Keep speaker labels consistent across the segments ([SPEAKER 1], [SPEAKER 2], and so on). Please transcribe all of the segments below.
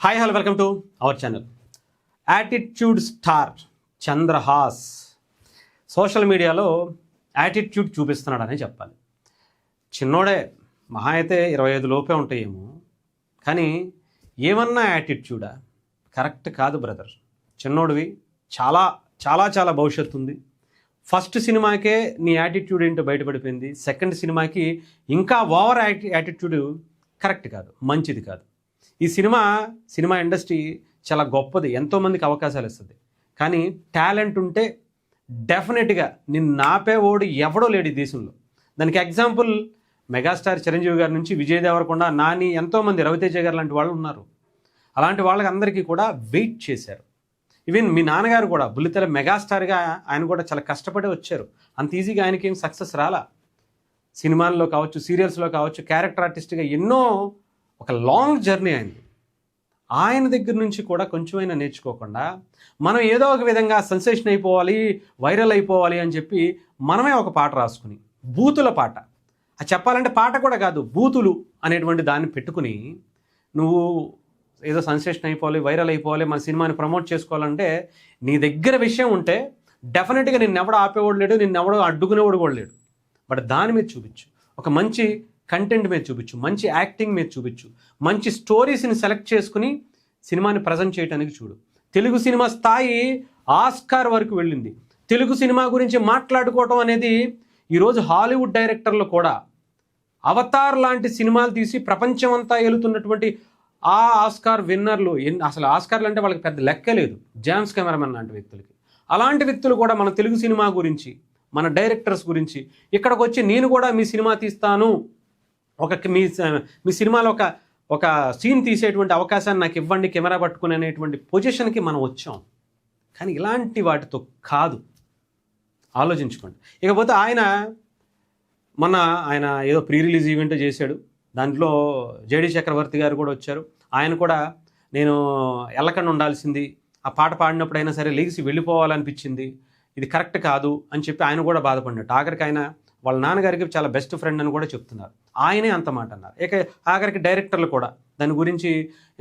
[SPEAKER 1] Hi hello welcome to our channel. Attitude star Chandrahas social మీడియాలో attitude చూపిస్తున్నాడని చెప్పాలి. చిన్నోడే, మహా అయితే 25 లోపే ఉంటాయేమో, కానీ ఏమన్నా యాటిట్యూడా? కరెక్ట్ కాదు బ్రదర్. చిన్నోడివి, చాలా చాలా చాలా భవిష్యత్తు ఉంది. ఫస్ట్ సినిమాకే నీ యాటిట్యూడ్ ఏంటో బయటపడిపోయింది. సెకండ్ సినిమాకి ఇంకా ఓవర్ యాటిట్యూడ్ కరెక్ట్ కాదు, మంచిది కాదు. ఈ సినిమా ఇండస్ట్రీ చాలా గొప్పది, ఎంతోమందికి అవకాశాలు ఇస్తుంది. కానీ టాలెంట్ ఉంటే డెఫినెట్గా నిన్ను ఆపేవాడు ఎవడో లేడు ఈ దేశంలో. దానికి ఎగ్జాంపుల్ మెగాస్టార్ చిరంజీవి గారి నుంచి విజయ్ దేవరకొండ, నాని, ఎంతోమంది, రవితేజ గారు లాంటి వాళ్ళు ఉన్నారు. అలాంటి వాళ్ళకి అందరికీ కూడా వెయిట్ చేశారు. ఈవెన్ మీ నాన్నగారు కూడా బుల్లితెర మెగాస్టార్గా ఆయన కూడా చాలా కష్టపడి వచ్చారు. అంత ఈజీగా ఆయనకి ఏం సక్సెస్ రాలా. సినిమాల్లో కావచ్చు, సీరియల్స్లో కావచ్చు, క్యారెక్టర్ ఆర్టిస్ట్గా ఎన్నో ఒక లాంగ్ జర్నీ అయింది. ఆయన దగ్గర నుంచి కూడా కొంచెమైనా నేర్చుకోకుండా మనం ఏదో ఒక విధంగా సెన్సేషన్ అయిపోవాలి, వైరల్ అయిపోవాలి అని చెప్పి మనమే ఒక పాట రాసుకుని, బూతుల పాట, అది చెప్పాలంటే పాట కూడా కాదు, బూతులు అనేటువంటి దాన్ని పెట్టుకుని నువ్వు ఏదో సెన్సేషన్ అయిపోవాలి, వైరల్ అయిపోవాలి, మన సినిమాని ప్రమోట్ చేసుకోవాలంటే నీ దగ్గర విషయం ఉంటే డెఫినెట్గా నిన్నెవడో ఆపేవాడు లేడు, నిన్నెవడో అడ్డుకునేవాడు కూడా లేడు. బట్ దాని మీద చూపించు, ఒక మంచి కంటెంట్ మీద చూపించు, మంచి యాక్టింగ్ మీద చూపించు, మంచి స్టోరీస్ని సెలెక్ట్ చేసుకుని సినిమాని ప్రజెంట్ చేయడానికి చూడు. తెలుగు సినిమా స్థాయి ఆస్కార్ వరకు వెళ్ళింది. తెలుగు సినిమా గురించి మాట్లాడుకోవటం అనేది ఈరోజు హాలీవుడ్ డైరెక్టర్లు కూడా అవతార్ లాంటి సినిమాలు తీసి ప్రపంచం అంతా ఏలుతున్నటువంటి ఆ ఆస్కార్ విన్నర్లు, అసలు ఆస్కార్లు అంటే వాళ్ళకి పెద్ద లెక్క లేదు, జేమ్స్ కెమెరామెన్ లాంటి వ్యక్తులకి. అలాంటి వ్యక్తులు కూడా మన తెలుగు సినిమా గురించి, మన డైరెక్టర్స్ గురించి ఇక్కడికి వచ్చి నేను కూడా మీ సినిమా తీస్తాను, మీ సినిమాలో ఒక సీన్ తీసేటువంటి అవకాశాన్ని నాకు ఇవ్వండి కెమెరా పట్టుకుని అనేటువంటి పొజిషన్కి మనం వచ్చాం. కానీ ఇలాంటి వాటితో కాదు, ఆలోచించుకోండి. ఇకపోతే ఆయన ఏదో ప్రీ రిలీజ్ ఈవెంట్ చేశాడు. దాంట్లో జేడి చక్రవర్తి గారు కూడా వచ్చారు. ఆయన కూడా నేను ఎల్లకండి ఉండాల్సింది, ఆ పాట పాడినప్పుడు అయినా సరే లేచి వెళ్ళిపోవాలనిపించింది, ఇది కరెక్ట్ కాదు అని చెప్పి ఆయన కూడా బాధపడినట్టు. ఆఖరికి ఆయన వాళ్ళ నాన్నగారికి చాలా బెస్ట్ ఫ్రెండ్ అని కూడా చెప్తున్నారు. ఆయనే అంత మాట అన్నారు. ఆఖరికి డైరెక్టర్లు కూడా దాని గురించి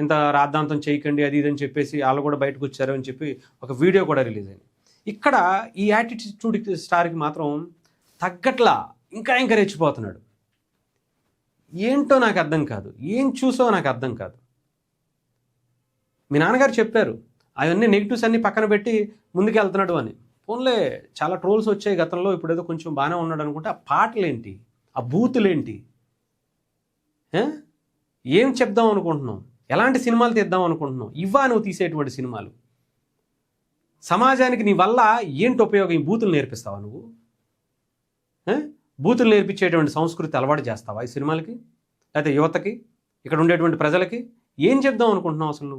[SPEAKER 1] ఇంత రాద్ధాంతం చేయకండి అది ఇది అని చెప్పేసి వాళ్ళు కూడా బయటకు వచ్చారు అని చెప్పి ఒక వీడియో కూడా రిలీజ్ అయింది. ఇక్కడ ఈ యాటిట్యూడ్ స్టార్కి మాత్రం తగ్గట్లా ఇంకా రెచ్చిపోతున్నాడు. ఏంటో నాకు అర్థం కాదు, ఏం చూసో నాకు అర్థం కాదు. మీ నాన్నగారు చెప్పారు అవన్నీ నెగిటివ్స్ అన్నీ పక్కన పెట్టి ముందుకు వెళ్తున్నాడు అని. ఫోన్లే చాలా ట్రోల్స్ వచ్చాయి గతంలో, ఇప్పుడు ఏదో కొంచెం బాగానే ఉన్నాడు అనుకుంటే ఆ పాటలేంటి, ఆ బూతులేంటి, ఏం చెప్దాం అనుకుంటున్నాం, ఎలాంటి సినిమాలు తీద్దాం అనుకుంటున్నాం, ఇవ్వా నువ్వు తీసేటువంటి సినిమాలు? సమాజానికి నీ వల్ల ఏంటి ఉపయోగం? ఈ బూతులు నేర్పిస్తావా నువ్వు? బూతులు నేర్పించేటువంటి సంస్కృతి అలవాటు చేస్తావా ఈ సినిమాలకి, లేకపోతే యువతకి, ఇక్కడ ఉండేటువంటి ప్రజలకి? ఏం చెప్దాం అనుకుంటున్నావు అసలు?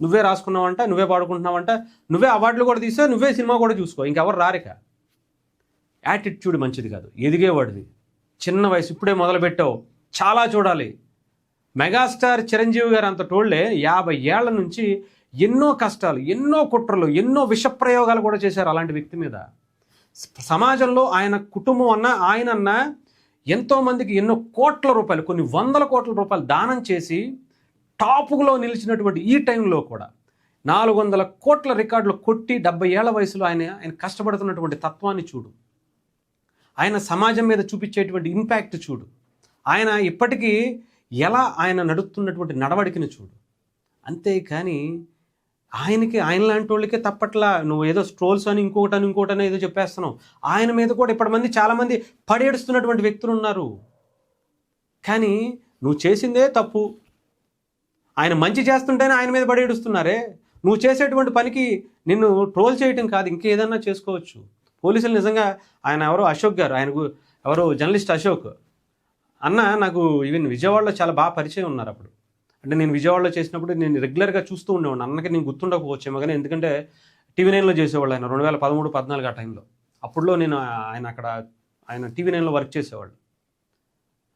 [SPEAKER 1] నువ్వే రాసుకున్నావంట, నువ్వే పాడుకుంటున్నావంట, నువ్వే అవార్డులు కూడా తీసావు, నువ్వే సినిమా కూడా చూసుకో, ఇంకెవరు రారిక. యాటిట్యూడ్ మంచిది కాదు, ఎదిగేవాడిది. చిన్న వయసు ఇప్పుడే మొదలుపెట్టావు, చాలా చూడాలి. మెగాస్టార్ చిరంజీవి గారు అంత టోళ్లే 50 ఏళ్ల నుంచి ఎన్నో కష్టాలు, ఎన్నో కుట్రలు, ఎన్నో విషప్రయోగాలు కూడా చేశారు అలాంటి వ్యక్తి మీద. సమాజంలో ఆయన కుటుంబం ఆయనన్నా ఎంతోమందికి ఎన్నో కోట్ల రూపాయలు, కొన్ని 100 కోట్ల రూపాయలు దానం చేసి టాపులో నిలిచినటువంటి ఈ టైంలో కూడా 400 కోట్ల రికార్డులు కొట్టి 70 ఏళ్ల వయసులో ఆయన కష్టపడుతున్నటువంటి తత్వాన్ని చూడు. ఆయన సమాజం మీద చూపించేటువంటి ఇంపాక్ట్ చూడు. ఆయన ఇప్పటికీ ఎలా ఆయన నడుస్తున్నటువంటి నడవడికను చూడు. అంతేకాని ఆయన లాంటి వాళ్ళకే తప్పట్లా నువ్వు ఏదో స్ట్రోల్స్ అని ఇంకోటని ఏదో చెప్పేస్తున్నావు. ఆయన మీద కూడా ఇప్పటి చాలామంది పడేడుస్తున్నటువంటి వ్యక్తులు ఉన్నారు. కానీ నువ్వు చేసిందే తప్పు. ఆయన మంచి చేస్తుంటేనే ఆయన మీద పడేడుస్తున్నారే. నువ్వు చేసేటువంటి పనికి నిన్ను ట్రోల్ చేయటం కాదు, ఇంకేదన్నా చేసుకోవచ్చు. పోలీసులు నిజంగా ఎవరో అశోక్ గారు, ఎవరో జర్నలిస్ట్ అశోక్ అన్న నాకు ఈవెన్ విజయవాడలో చాలా బాగా పరిచయం ఉన్నారు. అప్పుడు అంటే నేను విజయవాడలో చేసినప్పుడు నేను రెగ్యులర్గా చూస్తూ ఉండేవాడిని. అన్నకి నేను గుర్తుండకపోవచ్చేమో కానీ, ఎందుకంటే టీవీ 9లో చేసేవాళ్ళు ఆయన 2013-14 ఆ టైంలో. అప్పుడులో నేను ఆయన టీవీ 9లో వర్క్ చేసేవాళ్ళు.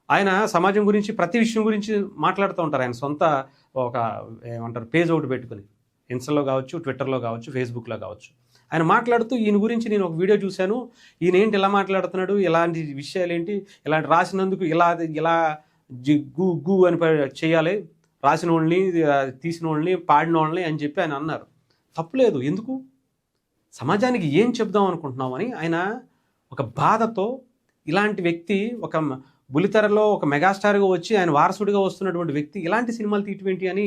[SPEAKER 1] ఆయన సమాజం గురించి, ప్రతి విషయం గురించి మాట్లాడుతూ ఉంటారు. ఆయన సొంత పేజ్ ఒకటి పెట్టుకుని, ఇన్స్టాలో కావచ్చు, ట్విట్టర్లో కావచ్చు, ఫేస్బుక్లో కావచ్చు. ఆయన మాట్లాడుతూ ఈయన గురించి నేను ఒక వీడియో చూశాను, ఈయన ఏంటి ఇలా మాట్లాడుతున్నాడు, ఇలాంటి విషయాలు ఏంటి, ఇలాంటి రాసినందుకు ఇలా గు అని చేయాలి, రాసిన వాళ్ళని, తీసిన వాళ్ళని, పాడిన వాళ్ళని అని చెప్పి ఆయన అన్నారు. తప్పులేదు. ఎందుకు? సమాజానికి ఏం చెప్దాం అనుకుంటున్నామని ఆయన ఒక బాధతో, ఇలాంటి వ్యక్తి ఒక బుల్లితెరలో ఒక మెగాస్టార్గా వచ్చి ఆయన వారసుడిగా వస్తున్నటువంటి వ్యక్తి ఇలాంటి సినిమాలు తీయటం ఏంటి అని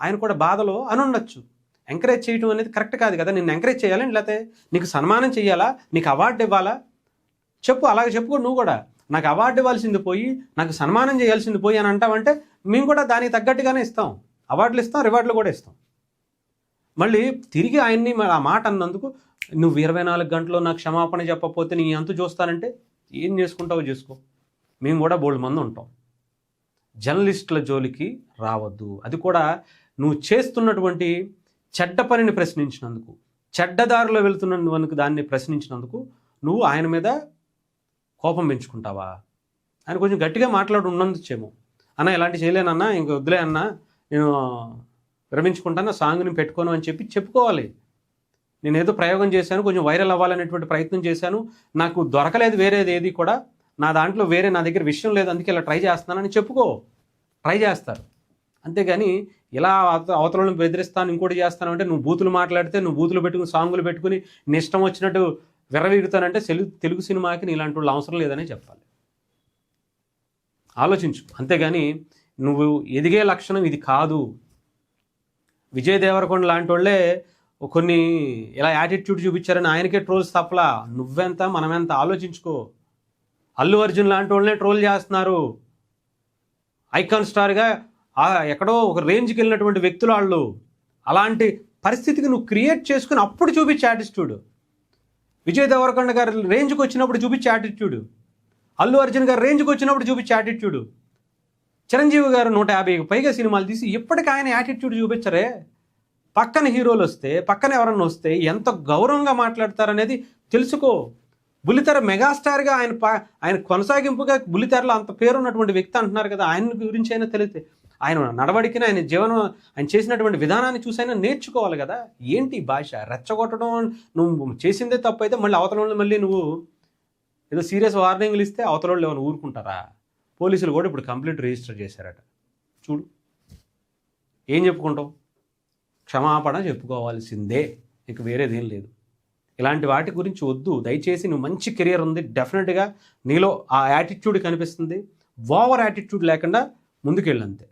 [SPEAKER 1] ఆయన కూడా బాధలో అనుండొచ్చు. ఎంకరేజ్ చేయడం అనేది కరెక్ట్ కాదు కదా. నిన్ను ఎంకరేజ్ చేయాలని, లేకపోతే నీకు సన్మానం చేయాలా, నీకు అవార్డు ఇవ్వాలా చెప్పు. అలాగే చెప్పుకో నువ్వు కూడా. నాకు అవార్డు ఇవ్వాల్సింది పోయి, నాకు సన్మానం చేయాల్సింది పోయి అని అంటావంటే మేము కూడా దానికి తగ్గట్టుగానే ఇస్తాం. అవార్డులు ఇస్తాం, రివార్డులు కూడా ఇస్తాం. మళ్ళీ తిరిగి ఆయన్ని ఆ మాట అన్నందుకు నువ్వు 24 గంటల్లో నాకు క్షమాపణ చెప్పకపోతే నీ అంతు చూస్తానంటే ఏం చేసుకుంటావో చేసుకో. మేము కూడా బోల్డ్ మంది ఉంటాం. జర్నలిస్టుల జోలికి రావద్దు. అది కూడా నువ్వు చేస్తున్నటువంటి చెడ్డ పనిని ప్రశ్నించినందుకు, చెడ్డదారిలో వెళుతున్నందుకు దాన్ని ప్రశ్నించినందుకు నువ్వు ఆయన మీద కోపం పెంచుకుంటావా? ఆయన కొంచెం గట్టిగా మాట్లాడి ఉన్నందుచేమో, అన్న ఇలాంటి చేయలేనన్నా, ఇంక వద్దులే అన్న, నేను విరమించుకుంటాను, సాంగ్ని పెట్టుకోను అని చెప్పి చెప్పుకోవాలి. నేను ఏదో ప్రయోగం చేశాను, కొంచెం వైరల్ అవ్వాలనేటువంటి ప్రయత్నం చేశాను, నాకు దొరకలేదు వేరేది ఏది కూడా, నా దాంట్లో వేరే నా దగ్గర విషయం లేదు, అందుకే ఇలా ట్రై చేస్తున్నానని చెప్పుకో. ట్రై చేస్తారు. అంతేగాని ఇలా అవతలను బెదిరిస్తాను, ఇంకోటి చేస్తాను అంటే, నువ్వు బూతులు మాట్లాడితే నువ్వు బూతులు పెట్టుకుని సాంగులు పెట్టుకుని నీ ఇష్టం వచ్చినట్టు విర్రవీగుతానంటే తెలుగు సినిమాకి నీ ఇలాంటి వాళ్ళు అవసరం లేదని చెప్పాలి. ఆలోచించు. అంతేగాని నువ్వు ఎదిగే లక్షణం ఇది కాదు. విజయ్ దేవరకొండ లాంటి వాళ్ళే కొన్ని ఇలా యాటిట్యూడ్ చూపించారని ఆయనకే ట్రోల్స్ తప్పలా. నువ్వెంత మనమెంత ఆలోచించుకో. అల్లు అర్జున్ లాంటి వాళ్ళనే ట్రోల్ చేస్తున్నారు. ఐకాన్ స్టార్గా ఎక్కడో ఒక రేంజ్కి వెళ్ళినటువంటి వ్యక్తులు వాళ్ళు. అలాంటి పరిస్థితికి నువ్వు క్రియేట్ చేసుకుని అప్పుడు చూపించే యాటిట్యూడ్. విజయ్ దేవరకొండ గారు రేంజ్కి వచ్చినప్పుడు చూపించే యాటిట్యూడ్, అల్లు అర్జున్ గారు రేంజ్కి వచ్చినప్పుడు చూపించే యాటిట్యూడ్, చిరంజీవి గారు 150కి పైగా సినిమాలు తీసి ఇప్పటికీ ఆయన యాటిట్యూడ్ చూపించరే. పక్కన హీరోలు వస్తే, పక్కన ఎవరన్నా వస్తే ఎంత గౌరవంగా మాట్లాడతారనేది తెలుసుకో. బుల్లితెర మెగాస్టార్గా ఆయన కొనసాగింపుగా బుల్లితెరలో అంత పేరున్నటువంటి వ్యక్తి అంటున్నారు కదా, ఆయన గురించి అయినా తెలిస్తే, ఆయన నడవడికిన, ఆయన జీవనం, ఆయన చేసినటువంటి విధానాన్ని చూసి అయినా నేర్చుకోవాలి కదా. ఏంటి భాష రెచ్చగొట్టడం? నువ్వు చేసిందే తప్పు అయితే మళ్ళీ అవతల వాళ్ళు మళ్ళీ నువ్వు ఏదో సీరియస్ వార్నింగ్లు ఇస్తే అవతల వాళ్ళు ఏమైనా ఊరుకుంటారా? పోలీసులు కూడా ఇప్పుడు కంప్లైంట్ రిజిస్టర్ చేశారట. చూడు, ఏం చెప్పుకుంటావు? క్షమాపణ చెప్పుకోవాల్సిందే, ఇక వేరేదేం లేదు. ఇలాంటి వాటి గురించి వద్దు దయచేసి. నువ్వు మంచి కెరియర్ ఉంది, డెఫినెట్గా నీలో ఆ యాటిట్యూడ్ కనిపిస్తుంది. ఓవర్ యాటిట్యూడ్ లేకుండా ముందుకెళ్ళంతే.